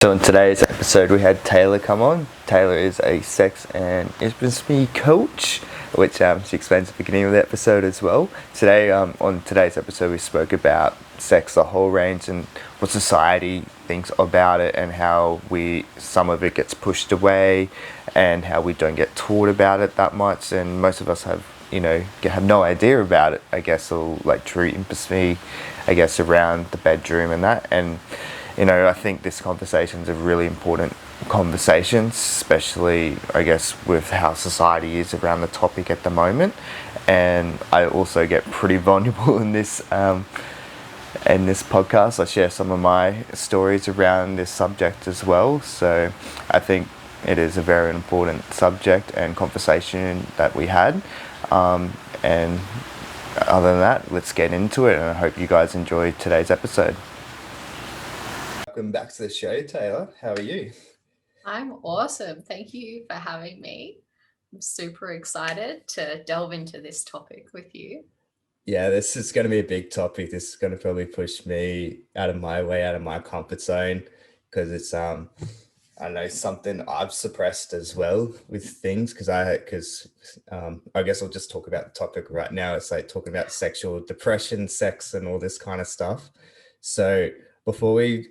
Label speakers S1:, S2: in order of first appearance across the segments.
S1: So in today's episode, we had Taylor come on. Taylor is a sex and intimacy coach, which she explains at the beginning of the episode as well. Today, on today's episode, we spoke about sex, the whole range, and what society thinks about it, and how some of it gets pushed away, and how we don't get taught about it that much, and most of us have have no idea about it, I guess, or like true intimacy, I guess, around the bedroom and that. And I think this conversation is a really important conversation, especially, I guess, with how society is around the topic at the moment. And I also get pretty vulnerable in this podcast. I share some of my stories around this subject as well. So I think it is a very important subject and conversation that we had. And other than that, let's get into it. And I hope you guys enjoy today's episode. Welcome back to the show, Taylor. How are you?
S2: I'm awesome. Thank you for having me. I'm super excited to delve into this topic with you.
S1: Yeah, this is going to be a big topic. This is going to probably push me out of my way, out of my comfort zone, because it's I know something I've suppressed as well with things, because I guess I'll just talk about the topic right now. It's like talking about sexual depression, sex, and all this kind of stuff. So before we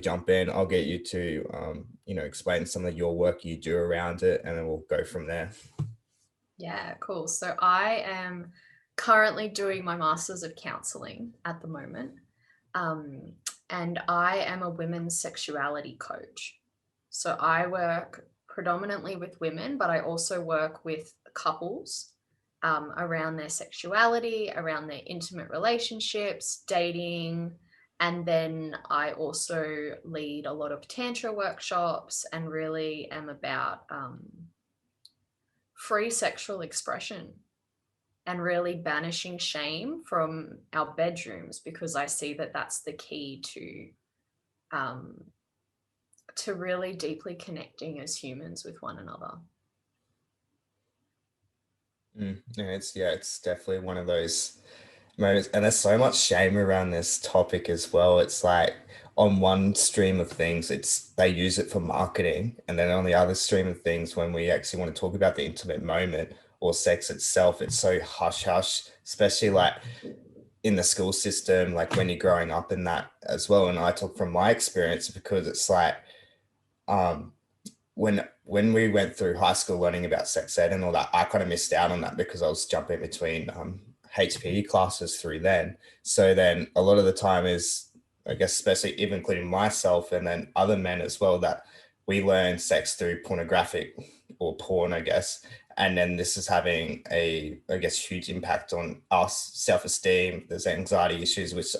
S1: jump in, I'll get you to explain some of your work you do around it, and then we'll go from there.
S2: Yeah, cool. So I am currently doing my Masters of Counseling at the moment. And I am a women's sexuality coach. So I work predominantly with women, but I also work with couples around their sexuality, around their intimate relationships, dating. And then I also lead a lot of Tantra workshops and really am about free sexual expression and really banishing shame from our bedrooms, because I see that that's the key to really deeply connecting as humans with one another.
S1: It's definitely one of those moments, and there's so much shame around this topic as well. It's like on one stream of things, it's they use it for marketing, and then on the other stream of things, when we actually want to talk about the intimate moment or sex itself, it's so hush hush, especially like in the school system, like when you're growing up in that as well. And I talk from my experience because it's like um when we went through high school learning about sex ed and all that, I kind of missed out on that because I was jumping between HPE classes through then. So then a lot of the time is, I guess, especially even including myself and then other men as well, that we learn sex through pornographic or porn, I guess. And then this is having I guess, huge impact on us, self-esteem. There's anxiety issues, which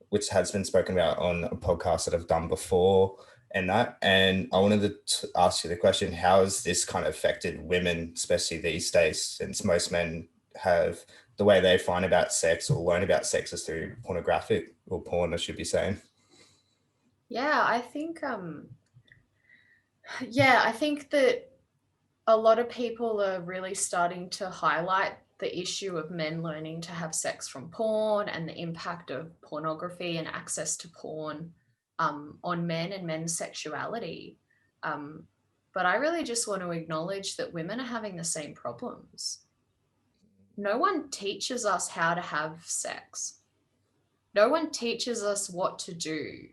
S1: which has been spoken about on a podcast that I've done before and that. And I wanted to ask you the question, how has this kind of affected women, especially these days, since most men have the way they find about sex or learn about sex is through pornographic or porn, I should be saying.
S2: Yeah, I think that a lot of people are really starting to highlight the issue of men learning to have sex from porn and the impact of pornography and access to porn on men and men's sexuality. Um, but I really just want to acknowledge that women are having the same problems. No one teaches us how to have sex. No one teaches us what to do.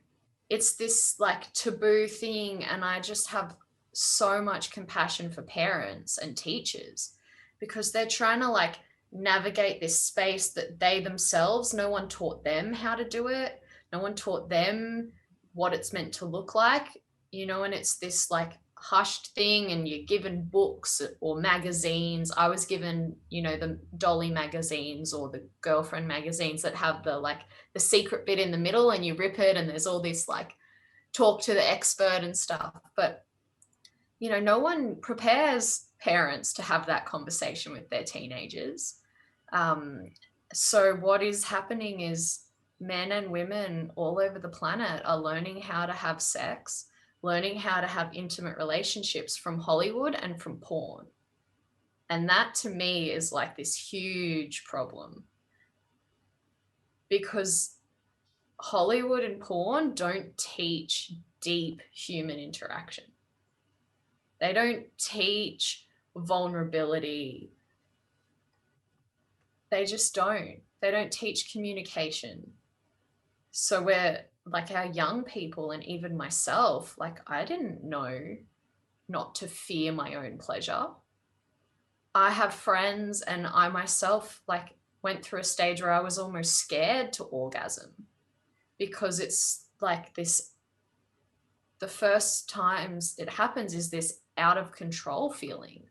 S2: It's this like taboo thing. And I just have so much compassion for parents and teachers because they're trying to like navigate this space that they themselves, no one taught them how to do it. No one taught them what it's meant to look like, and it's this like hushed thing, and you're given books or magazines. I was given, the Dolly magazines or the Girlfriend magazines that have the secret bit in the middle, and you rip it and there's all this like talk to the expert and stuff. But no one prepares parents to have that conversation with their teenagers. So what is happening is men and women all over the planet are learning how to have sex, learning how to have intimate relationships from Hollywood and from porn. And that to me is like this huge problem, because Hollywood and porn don't teach deep human interaction. They don't teach vulnerability. They just don't. They don't teach communication. So we're like our young people, and even myself, like I didn't know not to fear my own pleasure. I have friends, and I myself like went through a stage where I was almost scared to orgasm because it's like this, the first times it happens is this out of control feeling.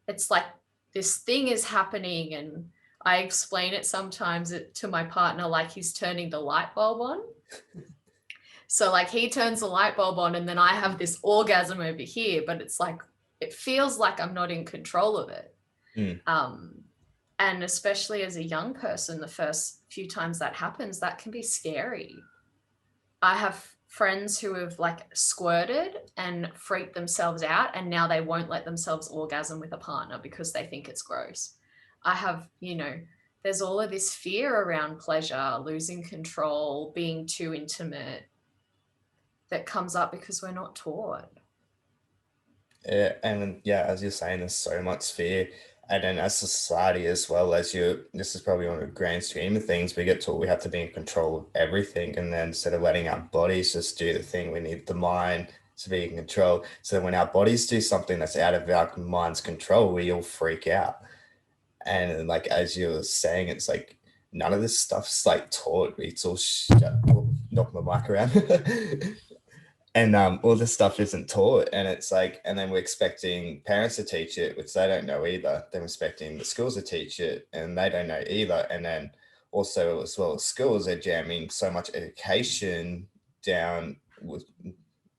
S2: It's like this thing is happening, and I explain it sometimes to my partner like he's turning the light bulb on. So like he turns the light bulb on and then I have this orgasm over here, but it's like it feels like I'm not in control of it.
S1: Mm.
S2: And especially as a young person, the first few times that happens, that can be scary. I have friends who have like squirted and freaked themselves out, and now they won't let themselves orgasm with a partner because they think it's gross. I have, there's all of this fear around pleasure, losing control, being too intimate, that comes up because we're not taught.
S1: Yeah, and yeah, as you're saying, there's so much fear. And then as a society as well, as you, this is probably on a grand scheme of things, we get taught we have to be in control of everything. And then instead of letting our bodies just do the thing, we need the mind to be in control. So when our bodies do something that's out of our mind's control, we all freak out. And like, as you were saying, it's like none of this stuff's like taught. It's all knock my mic around. And all this stuff isn't taught, and it's like, and then we're expecting parents to teach it, which they don't know either. Then we're expecting the schools to teach it, and they don't know either. And then also, as well as schools, are jamming so much education down with,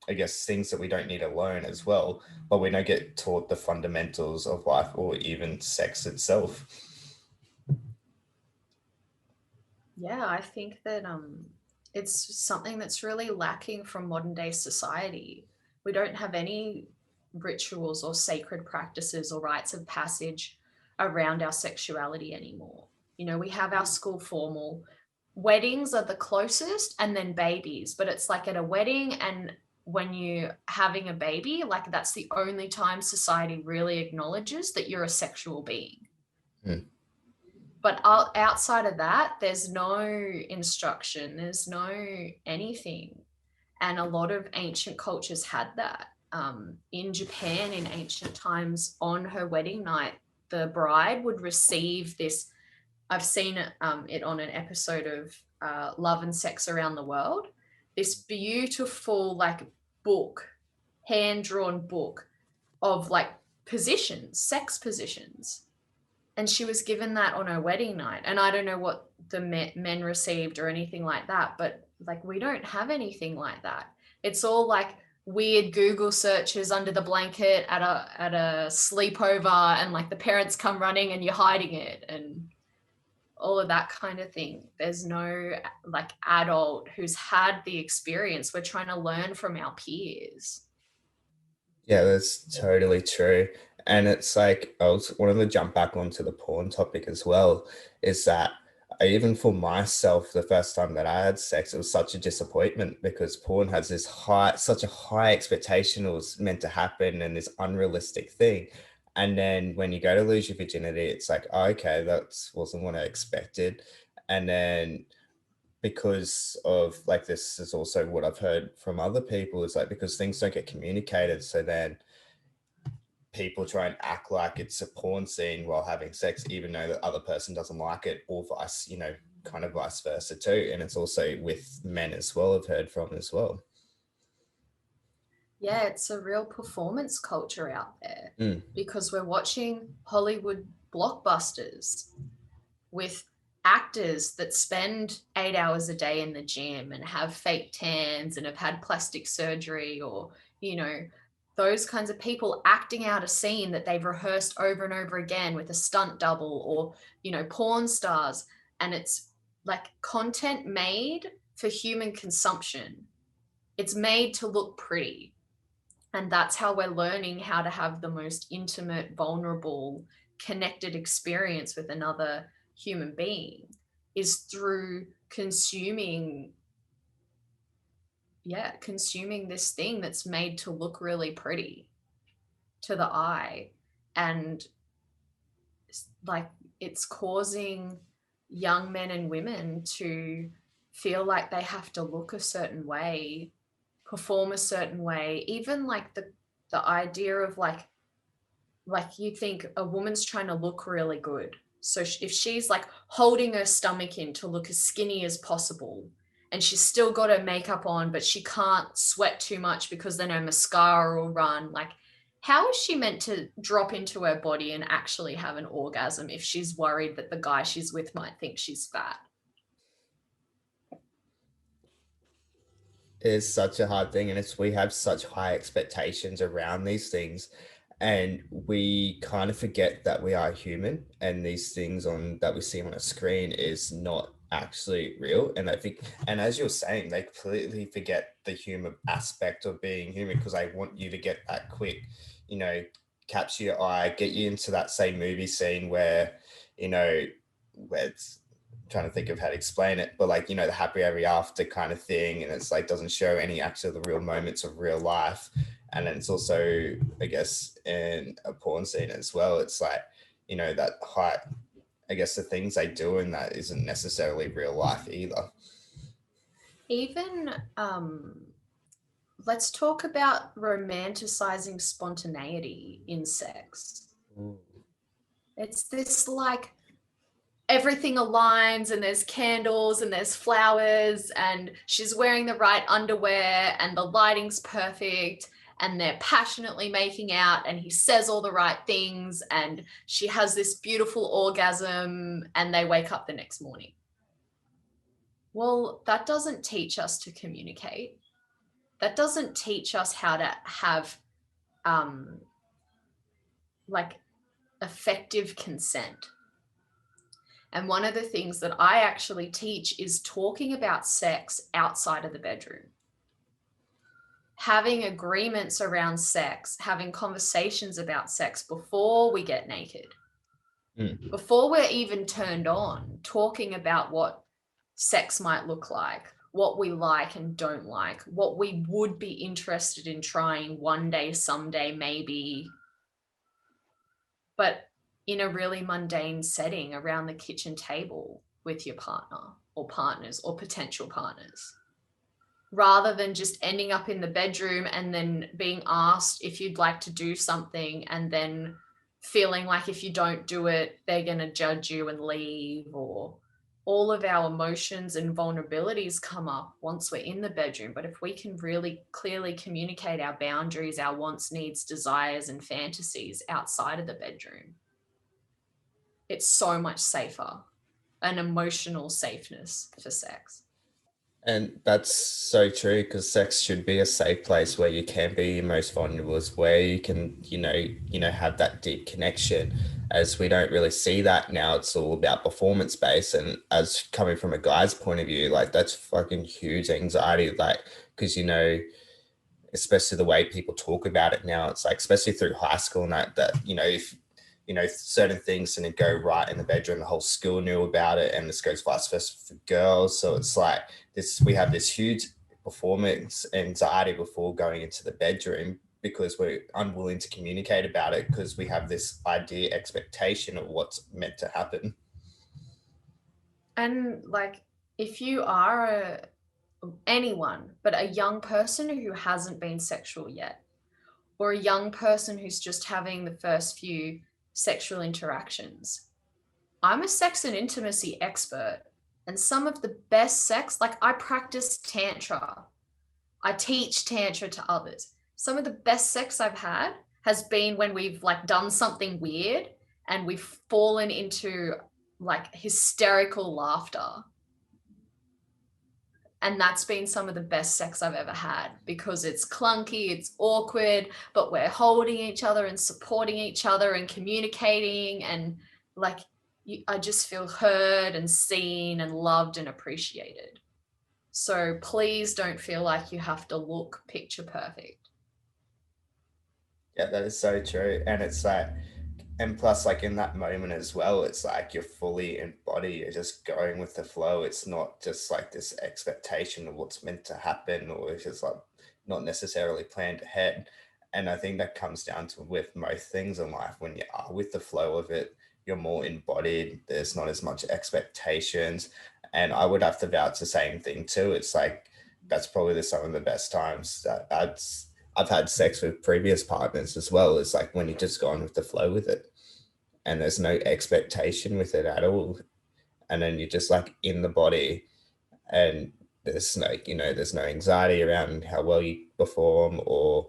S1: I guess, things that we don't need to learn as well, but we don't get taught the fundamentals of life or even sex itself.
S2: Yeah, I think that it's something that's really lacking from modern day society. We don't have any rituals or sacred practices or rites of passage around our sexuality anymore. We have our school formal. Weddings are the closest, and then babies, but it's like at a wedding and when you're having a baby, like that's the only time society really acknowledges that you're a sexual being.
S1: Hmm.
S2: But outside of that, there's no instruction, there's no anything. And a lot of ancient cultures had that. In Japan, in ancient times, on her wedding night, the bride would receive this. I've seen it on an episode of Love and Sex Around the World. This beautiful, like, book, hand drawn book of like positions, sex positions, and she was given that on her wedding night. And I don't know what the men received or anything like that, but like we don't have anything like that. It's all like weird Google searches under the blanket at a sleepover, and like the parents come running and you're hiding it and all of that kind of thing. There's no like adult who's had the experience. We're trying to learn from our peers.
S1: Yeah, that's totally true. And it's like, I was wanted to jump back onto the porn topic as well, is that even for myself, the first time that I had sex, it was such a disappointment because porn has this high, such a high expectation it was meant to happen and this unrealistic thing. And then when you go to lose your virginity, it's like, oh, okay, that wasn't what I expected. And then because of like, this is also what I've heard from other people, is like because things don't get communicated, so then people try and act like it's a porn scene while having sex, even though the other person doesn't like it, or vice, kind of vice versa too. And it's also with men as well, I've heard from as well.
S2: Yeah, it's a real performance culture out there
S1: Mm.
S2: because we're watching Hollywood blockbusters with actors that spend 8 hours a day in the gym and have fake tans and have had plastic surgery, or, those kinds of people acting out a scene that they've rehearsed over and over again with a stunt double, or, porn stars. And it's like content made for human consumption. It's made to look pretty, and that's how we're learning how to have the most intimate, vulnerable, connected experience with another human being, is through consuming, yeah, consuming this thing that's made to look really pretty to the eye. And like it's causing young men and women to feel like they have to look a certain way, perform a certain way, even like the idea of like you think a woman's trying to look really good. So if she's like holding her stomach in to look as skinny as possible, and she's still got her makeup on, but she can't sweat too much because then her mascara will run, like how is she meant to drop into her body and actually have an orgasm if she's worried that the guy she's with might think she's fat?
S1: It's such a hard thing, and it's we have such high expectations around these things, and we kind of forget that we are human, and these things on that we see on a screen is not actually real. And I think, and as you're saying, they completely forget the human aspect of being human because they want you to get that quick, you know, capture your eye, get you into that same movie scene where, you know, where it's trying to think of how to explain it, but like, you know, the happy ever after kind of thing. And it's like, doesn't show any actual the real moments of real life. And then it's also, I guess, in a porn scene as well. It's like, you know, that height, I guess the things they do in that isn't necessarily real life either.
S2: Even let's talk about romanticizing spontaneity in sex.
S1: Ooh.
S2: It's this like everything aligns and there's candles and there's flowers and she's wearing the right underwear and the lighting's perfect and they're passionately making out and he says all the right things and she has this beautiful orgasm and they wake up the next morning. Well, that doesn't teach us to communicate. That doesn't teach us how to have um, like effective consent. And one of the things that I actually teach is talking about sex outside of the bedroom, having agreements around sex, having conversations about sex before we get naked,
S1: Mm.
S2: before we're even turned on, talking about what sex might look like, what we like and don't like, what we would be interested in trying one day, someday, maybe, but in a really mundane setting around the kitchen table with your partner or partners or potential partners, rather than just ending up in the bedroom and then being asked if you'd like to do something and then feeling like if you don't do it, they're going to judge you and leave. Or all of our emotions and vulnerabilities come up once we're in the bedroom. But if we can really clearly communicate our boundaries, our wants, needs, desires, and fantasies outside of the bedroom, it's so much safer, an emotional safeness for sex.
S1: And that's so true because sex should be a safe place where you can be your most vulnerable, is where you can, have that deep connection. As we don't really see that now, it's all about performance based. And as coming from a guy's point of view, like that's fucking huge anxiety, like because especially the way people talk about it now. It's like, especially through high school and that, if, certain things didn't go right in the bedroom, the whole school knew about it. And this goes vice versa for girls. So it's like we have this huge performance anxiety before going into the bedroom because we're unwilling to communicate about it because we have this idea, expectation of what's meant to happen.
S2: And like, if you are anyone, but a young person who hasn't been sexual yet, or a young person who's just having the first few sexual interactions, I'm a sex and intimacy expert. And some of the best sex, like I practice Tantra, I teach Tantra to others. Some of the best sex I've had has been when we've like done something weird and we've fallen into like hysterical laughter, and that's been some of the best sex I've ever had because it's clunky, it's awkward, but we're holding each other and supporting each other and communicating. And like, I just feel heard and seen and loved and appreciated. So please don't feel like you have to look picture perfect.
S1: Yeah, that is so true. And it's like, And plus, like in that moment as well, it's like you're fully in body, you're just going with the flow. It's not just like this expectation of what's meant to happen, or it's just like not necessarily planned ahead. And I think that comes down to with most things in life, when you are with the flow of it, you're more embodied, there's not as much expectations. And I would have to vouch the same thing too. It's like that's probably some of the best times that I've had sex with previous partners as well. It's like when you just go on with the flow with it and there's no expectation with it at all. And then you're just like in the body, and there's no, there's no anxiety around how well you perform or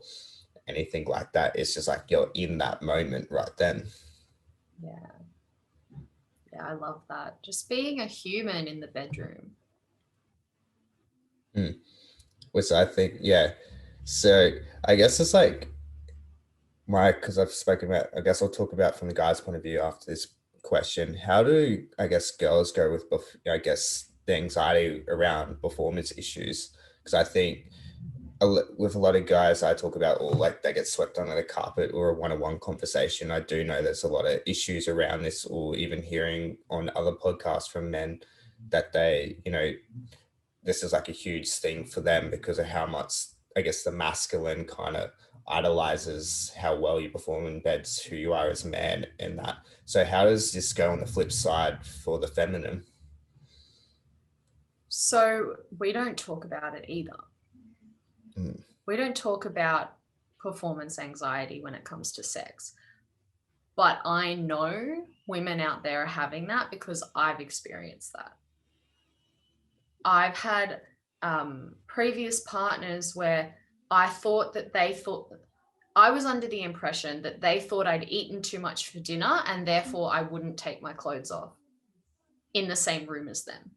S1: anything like that. It's just like you're in that moment right then.
S2: Yeah. Yeah, I love that. Just being a human in the bedroom.
S1: Mm. Which I think, yeah. So I guess it's like because I've spoken about, I guess I'll talk about from the guy's point of view after this question. How do, I guess, girls go with, I guess, the anxiety around performance issues? Because I think with a lot of guys I talk about, or like they get swept under the carpet or a one-on-one conversation, I do know there's a lot of issues around this, or even hearing on other podcasts from men that they, this is like a huge thing for them because of how much, I guess, the masculine kind of idolizes how well you perform in beds, who you are as a man, and that. So how does this go on the flip side for the feminine?
S2: So we don't talk about it either.
S1: Mm.
S2: We don't talk about performance anxiety when it comes to sex. But I know women out there are having that because I've experienced that. I've had previous partners where I thought that they thought, I was under the impression that they thought I'd eaten too much for dinner and therefore I wouldn't take my clothes off in the same room as them.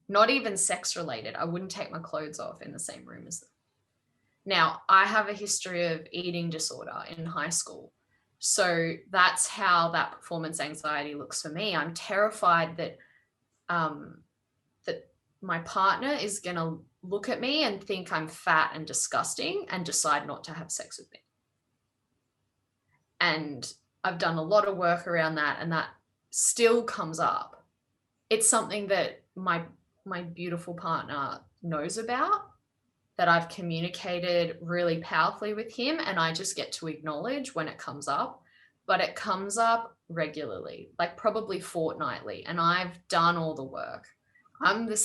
S2: Not even sex related. I wouldn't take my clothes off in the same room as them. Now, I have a history of eating disorder in high school. So that's how that performance anxiety looks for me. I'm terrified that that my partner is going to look at me and think I'm fat and disgusting and decide not to have sex with me. And I've done a lot of work around that, and that still comes up. It's something that my beautiful partner knows about, that I've communicated really powerfully with him, and I just get to acknowledge when it comes up. But it comes up regularly, like probably fortnightly, and I've done all the work. I'm the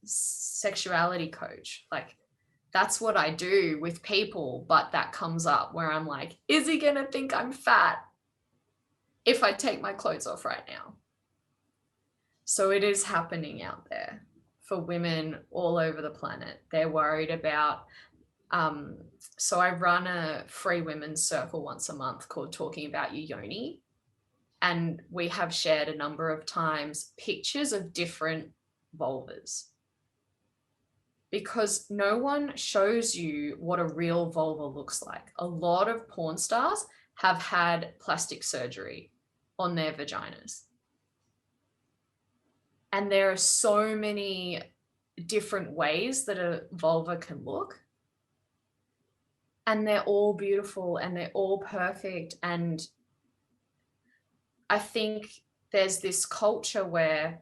S2: sexuality coach. Like that's what I do with people, but that comes up where I'm like, is he gonna think I'm fat if I take my clothes off right now? So it is happening out there for women all over the planet. They're worried about, so I run a free women's circle once a month called Talking About Your Yoni. And we have shared a number of times pictures of different vulvas, because no one shows you what a real vulva looks like. A lot of porn stars have had plastic surgery on their vaginas. And there are so many different ways that a vulva can look. And they're all beautiful and they're all perfect. And I think there's this culture where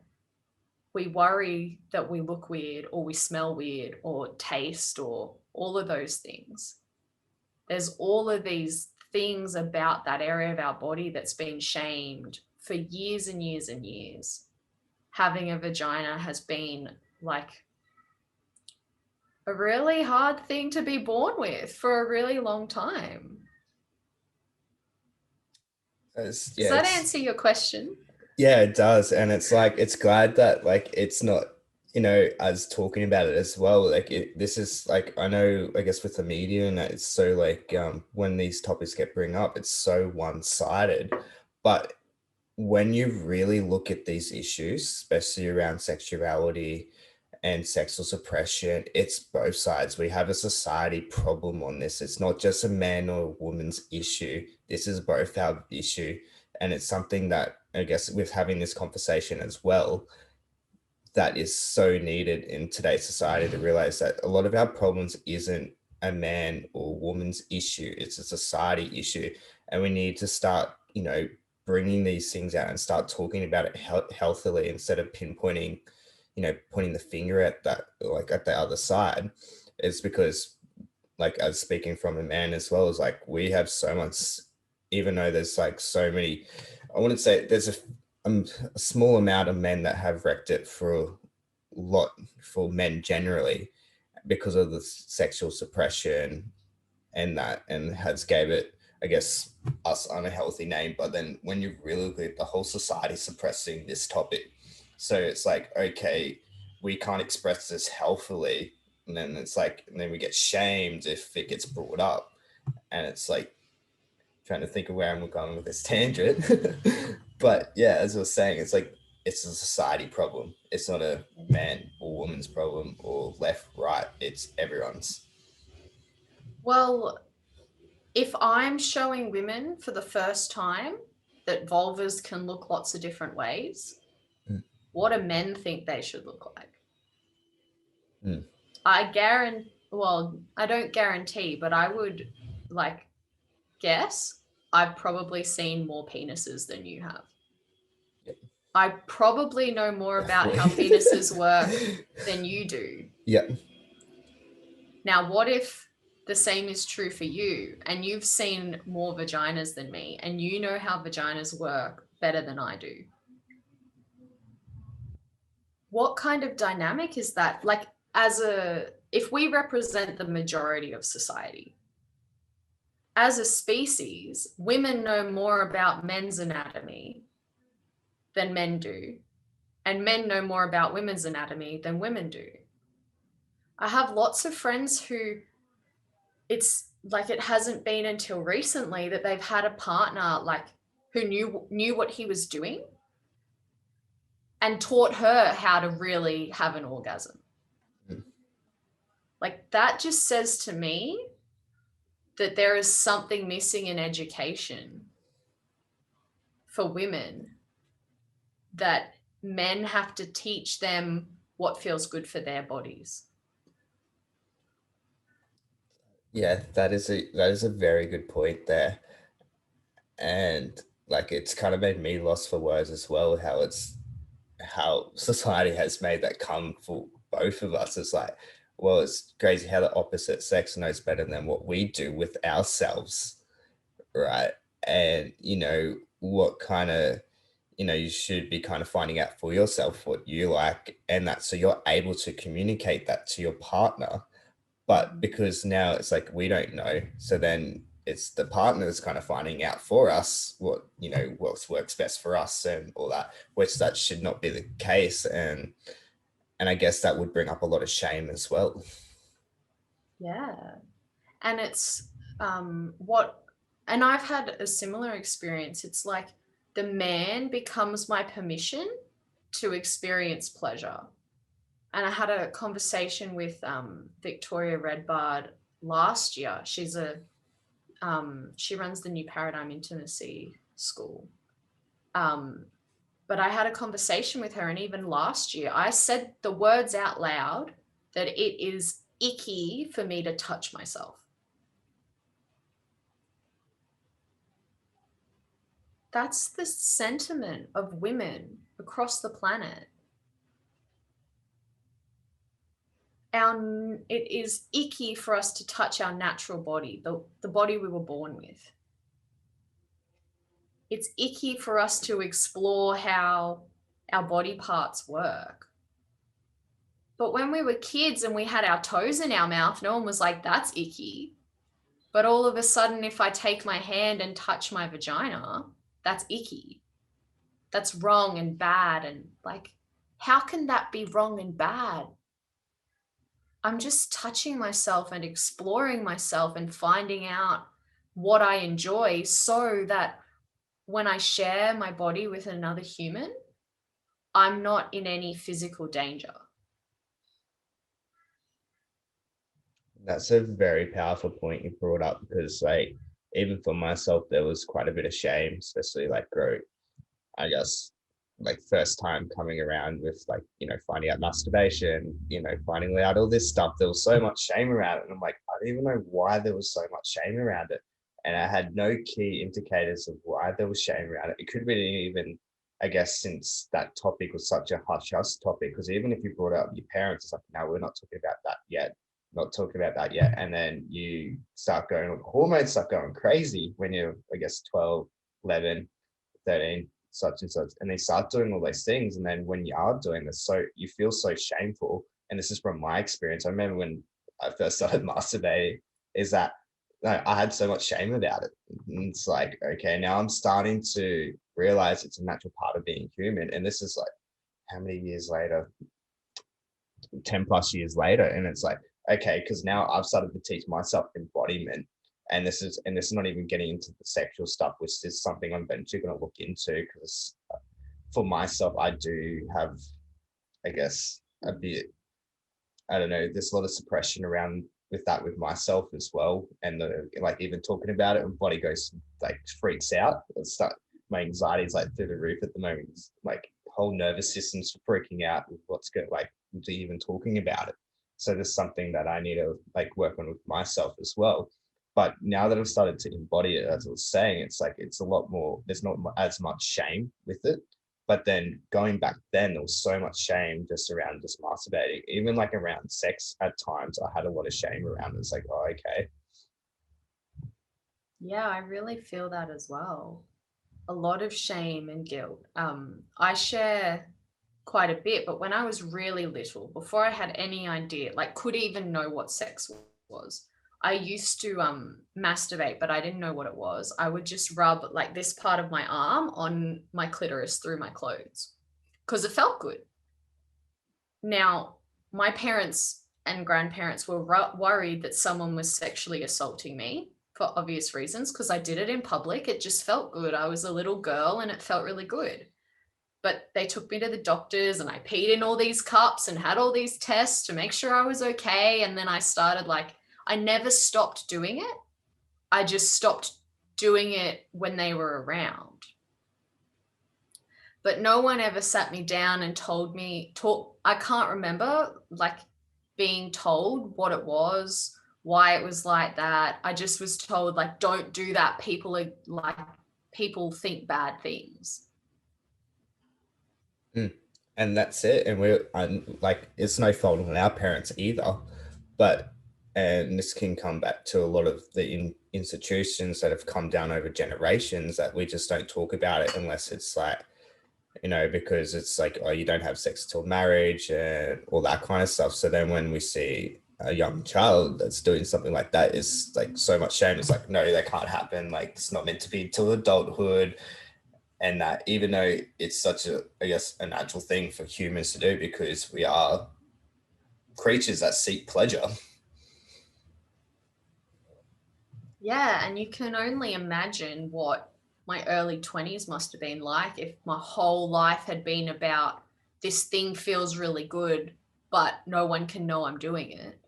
S2: we worry that we look weird or we smell weird or taste or all of those things. There's all of these things about that area of our body that's been shamed for years and years and years. Having a vagina has been like a really hard thing to be born with for a really long time. Does
S1: Yeah,
S2: that
S1: it's
S2: answer your question?
S1: yeah, it does. And it's like it's glad that like it's not, us talking about it as well. Like this is like I know, I guess with the media and that it's so like when these topics get bring up, it's so one-sided. But when you really look at these issues, especially around sexuality and sexual suppression, it's both sides. We have a society problem on this. It's not just a man or a woman's issue. This is both our issue. And it's something that I guess with having this conversation as well, that is so needed in today's society to realize that a lot of our problems isn't a man or woman's issue. It's a society issue. And we need to start, bringing these things out and start talking about it healthily instead of pinpointing, pointing the finger at that, like at the other side. It's because, like, as speaking from a man as well, as like we have so much, even though there's like so many, I wouldn't say there's a small amount of men that have wrecked it for a lot for men generally because of the sexual suppression and that, and has gave it, I guess, us unhealthy name. But then when you really look at the whole society suppressing this topic, so it's like, okay, we can't express this healthily, and then it's like, and then we get shamed if it gets brought up, and it's like trying to think of where I'm going with this tangent. But yeah, as I was saying, it's like it's a society problem. It's not a man or woman's problem or left, right. It's everyone's.
S2: Well, if I'm showing women for the first time that vulvas can look lots of different ways,
S1: Mm.
S2: what do men think they should look like?
S1: Mm.
S2: I guarantee, well, I don't guarantee, but I would like guess I've probably seen more penises than you have.
S1: Yep.
S2: I probably know more about how
S1: Definitely.
S2: penises work than you do.
S1: Yep.
S2: Now, what if the same is true for you and you've seen more vaginas than me and you know how vaginas work better than I do? What kind of dynamic is that? Like, if we represent the majority of society, as a species, women know more about men's anatomy than men do, and men know more about women's anatomy than women do. I have lots of friends who it's like it hasn't been until recently that they've had a partner like who knew what he was doing and taught her how to really have an orgasm.
S1: Mm.
S2: Like that just says to me that there is something missing in education for women, that men have to teach them what feels good for their bodies.
S1: Yeah, that is a very good point there. And like it's kind of made me lost for words as well, how society has made that come for both of us. It's like, well, it's crazy how the opposite sex knows better than what we do with ourselves, right? And what kind of, you should be kind of finding out for yourself what you like, and that so you're able to communicate that to your partner. But because now it's like we don't know, so then it's the partners kind of finding out for us what works best for us and all that, which that should not be the case. And I guess that would bring up a lot of shame as well.
S2: Yeah. And it's what, and I've had a similar experience. It's like the man becomes my permission to experience pleasure. And I had a conversation with Victoria Redbard last year. She runs the New Paradigm Intimacy School. But I had a conversation with her, and even last year, I said the words out loud that it is icky for me to touch myself. That's the sentiment of women across the planet. It is icky for us to touch our natural body, the body we were born with. It's icky for us to explore how our body parts work. But when we were kids and we had our toes in our mouth, no one was like, that's icky. But all of a sudden, if I take my hand and touch my vagina, that's icky. That's wrong and bad. And like, how can that be wrong and bad? I'm just touching myself and exploring myself and finding out what I enjoy so that when I share my body with another human, I'm not in any physical danger.
S1: That's a very powerful point you brought up, because like even for myself there was quite a bit of shame, especially like grow I guess like first time coming around with finding out masturbation, finding out all this stuff. There was so much shame around it. And I'm like, don't even know why there was so much shame around it. And I had no key indicators of why there was shame around it. It could have been even, I guess, since that topic was such a hush hush topic, because even if you brought it up with your parents, it's like, no, we're not talking about that yet. Not talking about that yet. And then you start going, the hormones start going crazy when you're, I guess, 12, 11, 13, such and such. And they start doing all those things. And then when you are doing this, so you feel so shameful. And this is from my experience. I remember when I first started masturbating, is that I had so much shame about it. And it's like, okay, now I'm starting to realize it's a natural part of being human. And this is like how many years later? 10 plus years later. And it's like, okay, because now I've started to teach myself embodiment. And this is not even getting into the sexual stuff, which is something I'm eventually going to look into, because for myself, I do have, I guess, a bit, I don't know, there's a lot of suppression around with that with myself as well. And like even talking about it, my body goes like freaks out. My anxiety is like through the roof at the moment. It's like whole nervous system's freaking out with what's good, like even talking about it. So there's something that I need to like work on with myself as well. But now that I've started to embody it, as I was saying, it's like it's a lot more. There's not as much shame with it. But then going back then, there was so much shame just around just masturbating. Even like around sex at times, I had a lot of shame around it. It's like, oh, okay.
S2: Yeah, I really feel that as well. A lot of shame and guilt. I share quite a bit, but when I was really little, before I had any idea, like could even know what sex was, I used to masturbate, but I didn't know what it was. I would just rub like this part of my arm on my clitoris through my clothes because it felt good. Now, my parents and grandparents were worried that someone was sexually assaulting me for obvious reasons because I did it in public. It just felt good. I was a little girl and it felt really good. But they took me to the doctors and I peed in all these cups and had all these tests to make sure I was okay. And then I started like, I never stopped doing it. I just stopped doing it when they were around. But no one ever sat me down and told me, I can't remember like being told what it was, why it was like that. I just was told like, don't do that. People are like, people think bad things.
S1: Mm. And that's it. And we're like, it's no fault on our parents either. But, and this can come back to a lot of the institutions that have come down over generations, that we just don't talk about it unless it's like, because it's like, oh, you don't have sex till marriage and all that kind of stuff. So then when we see a young child that's doing something like that, is like so much shame. It's like, no, that can't happen. Like, it's not meant to be till adulthood. And that even though it's such a, I guess, a natural thing for humans to do, because we are creatures that seek pleasure.
S2: Yeah, and you can only imagine what my early 20s must have been like if my whole life had been about this thing feels really good, but no one can know I'm doing it.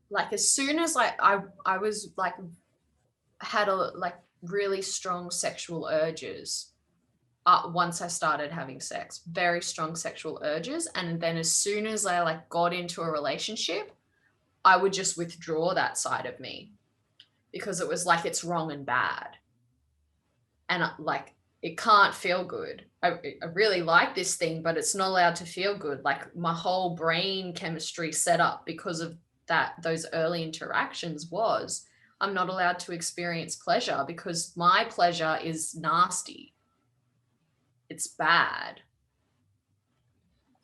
S2: Like as soon as I was like had a like really strong sexual urges once I started having sex, very strong sexual urges, and then as soon as I like got into a relationship, I would just withdraw that side of me because it was like it's wrong and bad. And like it can't feel good. I really like this thing, but it's not allowed to feel good. Like my whole brain chemistry set up because of those early interactions was I'm not allowed to experience pleasure because my pleasure is nasty. It's bad.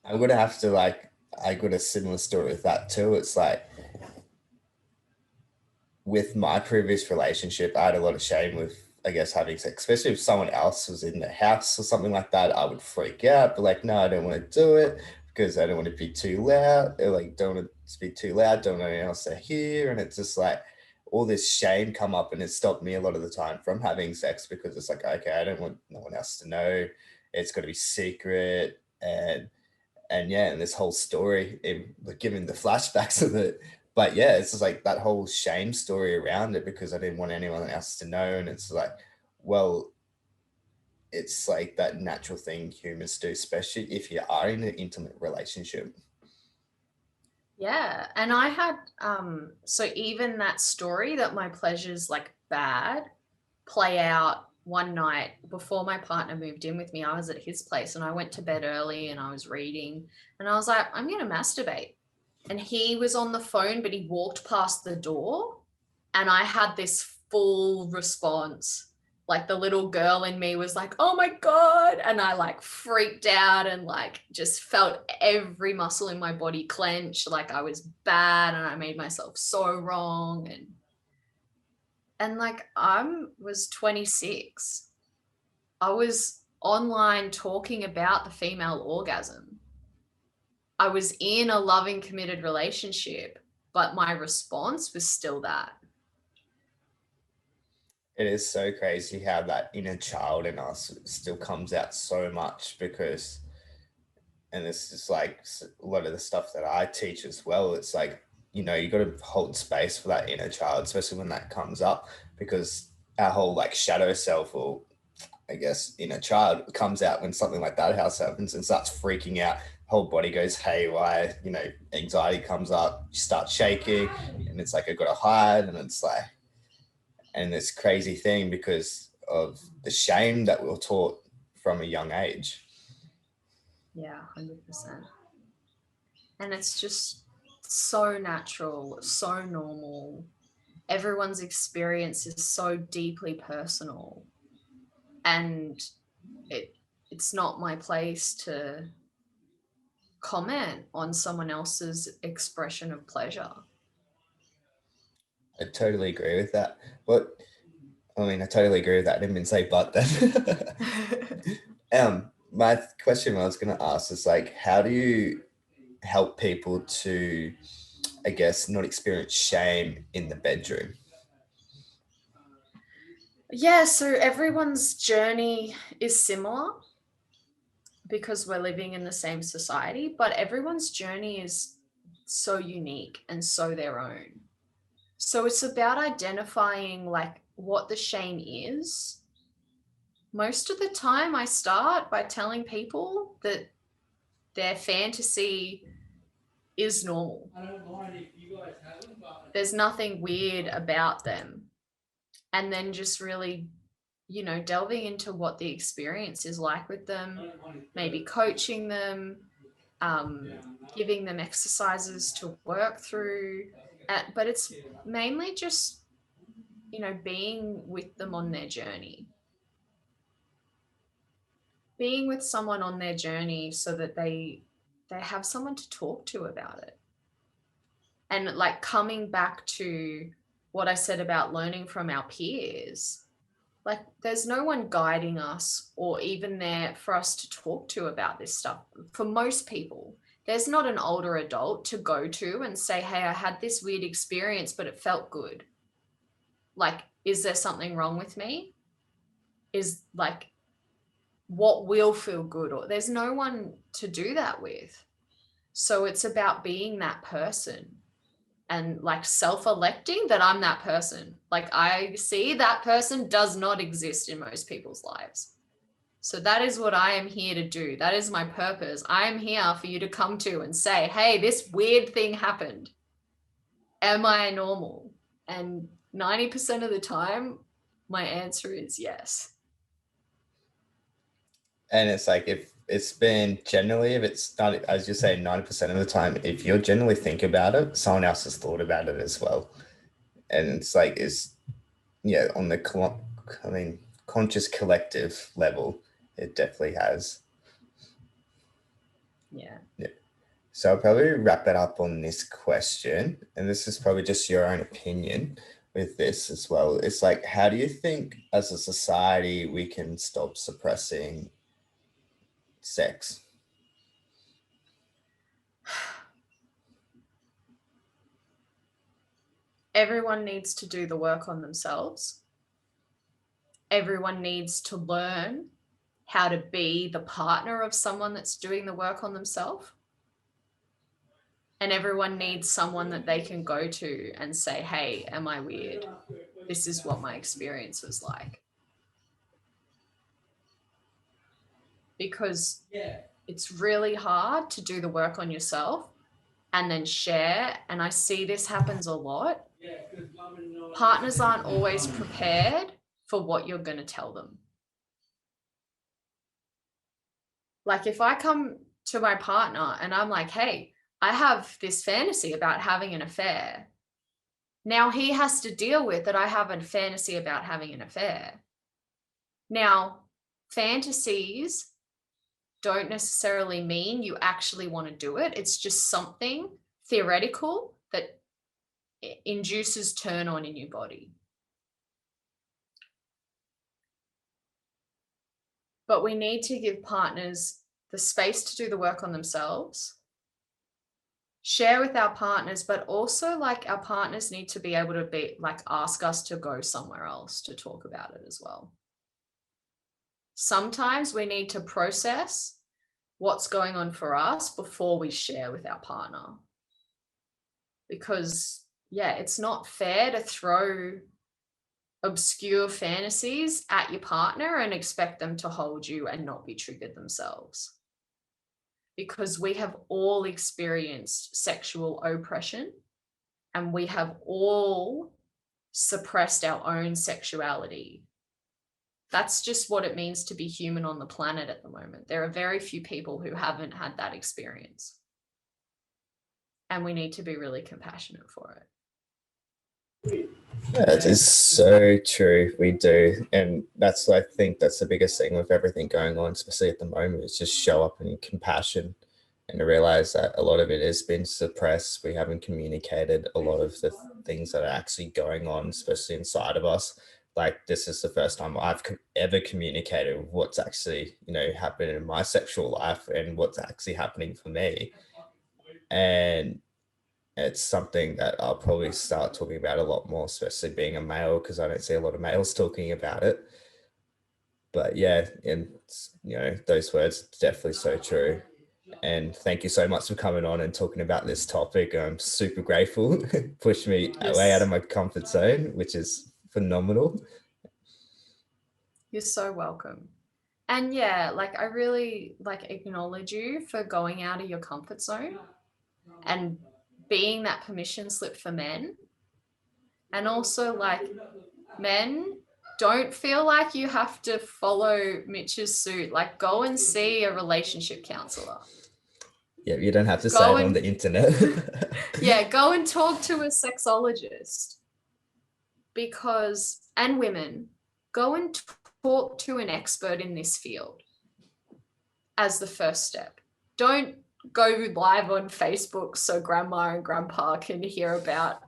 S1: I'm gonna have to like, I got a similar story with that too. It's like with my previous relationship, I had a lot of shame with, I guess, having sex, especially if someone else was in the house or something like that. I would freak out, but like, no, I don't want to do it because I don't want to be too loud. Or like, don't want to be too loud, don't want anyone else to hear. And it's just like all this shame come up, and it stopped me a lot of the time from having sex, because it's like, okay, I don't want no one else to know. It's got to be secret. And yeah, and this whole story, giving the flashbacks of it. But yeah, it's just like that whole shame story around it, because I didn't want anyone else to know. And it's like, well, it's like that natural thing humans do, especially if you are in an intimate relationship.
S2: Yeah. And I had, so even that story that my pleasure's like bad play out one night before my partner moved in with me. I was at his place and I went to bed early and I was reading and I was like, I'm going to masturbate. And he was on the phone, but he walked past the door and I had this full response. Like the little girl in me was like, oh my God. And I like freaked out and like just felt every muscle in my body clench. Like I was bad and I made myself so wrong. And like I was 26. I was online talking about the female orgasm. I was in a loving, committed relationship, but my response was still that.
S1: It is so crazy how that inner child in us still comes out so much because, and this is like a lot of the stuff that I teach as well. It's like, you got to hold space for that inner child, especially when that comes up, because our whole like shadow self, or I guess inner child, comes out when something like that house happens and starts freaking out. Whole body goes haywire, anxiety comes up, you start shaking, and it's like I got to hide, and it's like, and this crazy thing because of the shame that we were taught from a young age.
S2: Yeah, 100%. And it's just so natural, so normal. Everyone's experience is so deeply personal. And it's not my place to comment on someone else's expression of pleasure.
S1: I totally agree with that. But I mean, I totally agree with that. I didn't even say but then. My question I was going to ask is like, how do you help people to, I guess, not experience shame in the bedroom?
S2: Yeah, so everyone's journey is similar because we're living in the same society, but everyone's journey is so unique and so their own. So it's about identifying like what the shame is. Most of the time, I start by telling people that their fantasy is normal. There's nothing weird about them. And then just really, delving into what the experience is like with them, maybe coaching them, um, giving them exercises to work through. But it's mainly just, being with them on their journey, being with someone on their journey so that they have someone to talk to about it. And like coming back to what I said about learning from our peers, like there's no one guiding us or even there for us to talk to about this stuff. For most people, there's not an older adult to go to and say, hey, I had this weird experience, but it felt good. Like, is there something wrong with me? Is like, what will feel good? Or there's no one to do that with. So it's about being that person and like self-electing that I'm that person. Like I see that person does not exist in most people's lives. So that is what I am here to do. That is my purpose. I am here for you to come to and say, hey, this weird thing happened. Am I normal? And 90% of the time, my answer is yes.
S1: And it's like, if it's been generally, if it's not, as you say, 90% of the time, if you're generally thinking about it, someone else has thought about it as well. And it's like, yeah, on the, I mean, conscious collective level, it definitely has.
S2: Yeah.
S1: Yeah. So I'll probably wrap it up on this question. And this is probably just your own opinion with this as well. It's like, how do you think as a society we can stop suppressing sex?
S2: Everyone needs to do the work on themselves. Everyone needs to learn how to be the partner of someone that's doing the work on themselves. And everyone needs someone that they can go to and say, hey, am I weird? This is what my experience was like. Because it's really hard to do the work on yourself and then share, and I see this happens a lot, partners aren't always prepared for what you're going to tell them. Like if I come to my partner and I'm like, hey, I have this fantasy about having an affair. Now he has to deal with that I have a fantasy about having an affair. Now, fantasies don't necessarily mean you actually want to do it. It's just something theoretical that induces turn on in your body. But we need to give partners the space to do the work on themselves, share with our partners, but also like our partners need to be able to be like ask us to go somewhere else to talk about it as well. Sometimes we need to process what's going on for us before we share with our partner. Because, yeah, it's not fair to throw obscure fantasies at your partner and expect them to hold you and not be triggered themselves. Because we have all experienced sexual oppression and we have all suppressed our own sexuality. That's just what it means to be human on the planet at the moment. There are very few people who haven't had that experience. And we need to be really compassionate for it.
S1: That is so true. We do. And that's, I think that's the biggest thing with everything going on, especially at the moment, is just show up in compassion and to realize that a lot of it has been suppressed. We haven't communicated a lot of the things that are actually going on, especially inside of us. Like this is the first time I've ever communicated what's actually, happening in my sexual life and what's actually happening for me. And it's something that I'll probably start talking about a lot more, especially being a male, because I don't see a lot of males talking about it. But yeah, and those words definitely so true. And thank you so much for coming on and talking about this topic. I'm super grateful. Pushed me way out of my comfort zone, which is phenomenal.
S2: You're so welcome. And yeah, like I really acknowledge you for going out of your comfort zone and being that permission slip for men. And also like men, don't feel like you have to follow Mitch's suit. Like go and see a relationship counselor.
S1: Yeah, you don't have to say it on the internet.
S2: Yeah, go and talk to a sexologist. And women, go and talk to an expert in this field as the first step. Don't go live on Facebook so grandma and grandpa can hear about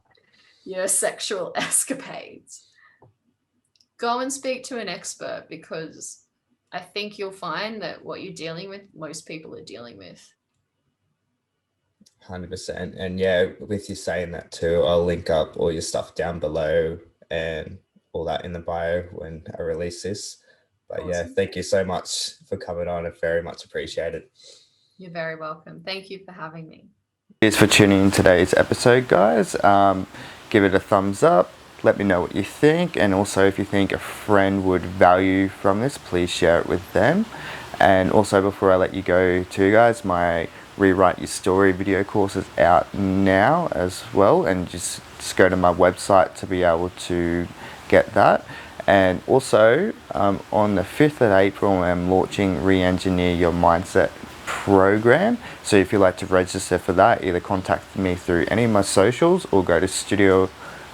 S2: your sexual escapades. Go and speak to an expert, because I think you'll find that what you're dealing with, most people are dealing with.
S1: 100%. And yeah, with you saying that too, I'll link up all your stuff down below and all that in the bio when I release this. But awesome. Yeah, thank you so much for coming on. I very much appreciate it.
S2: You're very welcome. Thank you for having me.
S3: Cheers for tuning in today's episode, guys. Give it a thumbs up. Let me know what you think. And also, if you think a friend would value from this, please share it with them. And also, before I let you go too, guys, my Rewrite Your Story video course is out now as well. And just go to my website to be able to get that. And also, on the 5th of April, I'm launching Re-Engineer Your Mindset program. So if you'd like to register for that, either contact me through any of my socials or go to studio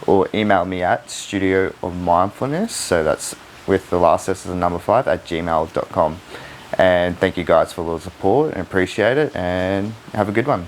S3: or email me at Studio of Mindfulness. So that's with the last S as a number 5 at gmail.com. And thank you guys for all the support and appreciate it, and have a good one.